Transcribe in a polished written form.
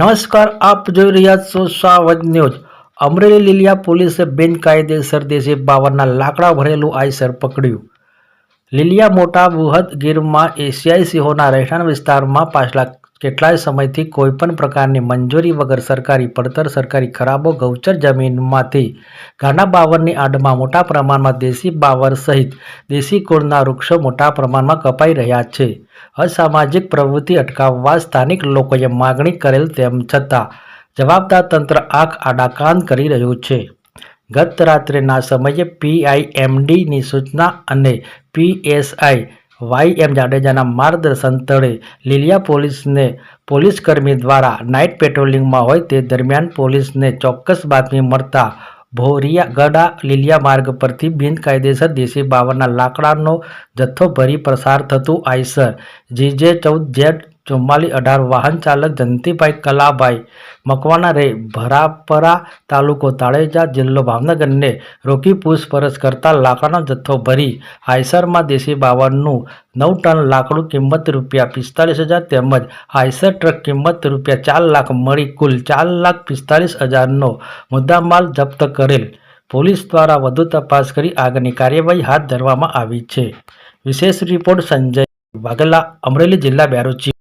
નમસ્કાર, આપ જોઈ રહ્યા છો સાવજ ન્યૂઝ। અમરેલી લીલિયા પોલીસે બિનકાયદેસર દેશી બાવરના લાકડા ભરેલું આઈસર પકડ્યું। લીલિયા મોટા બૃહદ ગીરમાં એશિયાઈ સિંહોના રહેઠાણ વિસ્તારમાં પાછલા કેટલાય સમયથી કોઈપણ પ્રકારની મંજૂરી વગર સરકારી પડતર, સરકારી ખરાબો, ગૌચર જમીનમાંથી ગાંડા બાવરની આડમાં મોટા પ્રમાણમાં દેશી બાવર સહિત દેશી કુળના વૃક્ષો મોટા પ્રમાણમાં કપાઈ રહ્યા છે। અસામાજિક પ્રવૃત્તિ અટકાવવા સ્થાનિક લોકોએ માગણી કરેલ તેમ છતાં જવાબદાર તંત્ર આંખ આડા કાન કરી રહ્યું છે। ગત રાત્રેના સમયે PIMDની સૂચના અને PSI YM જાડેજાના માર્ગદર્શન તળે લીલિયા પોલીસકર્મી દ્વારા નાઇટ પેટ્રોલિંગમાં હોય તે દરમિયાન પોલીસને ચોક્કસ બાતમી મળતા ભોરિયાગડા લીલિયા માર્ગ પરથી બિનકાયદેસર દેશી બાવરના લાકડાનો જથ્થો ભરી પસાર થતું આઈસર GJ14Z4418 વાહન ચાલક જયંતિભાઈ કલાભાઈ મકવાણા રહે ભરાપરા, તાલુકો તાળેજા, જિલ્લો ભાવનગરને રોકી પૂછપરછ કરતા લાકડાનો જથ્થો ભરી આઈસરમાં દેશી બાવરનું 9 ટન લાકડું કિંમત ₹45,000 તેમજ આઈસર ટ્રક કિંમત ₹4 લાખ મળી કુલ ₹4,45,000નો મુદ્દામાલ જપ્ત કરેલ। પોલીસ દ્વારા વધુ તપાસ કરી આગળની કાર્યવાહી હાથ ધરવામાં આવી છે। વિશેષ રિપોર્ટ સંજય વાઘેલા, અમરેલી જિલ્લા બ્યુરો ચીફ।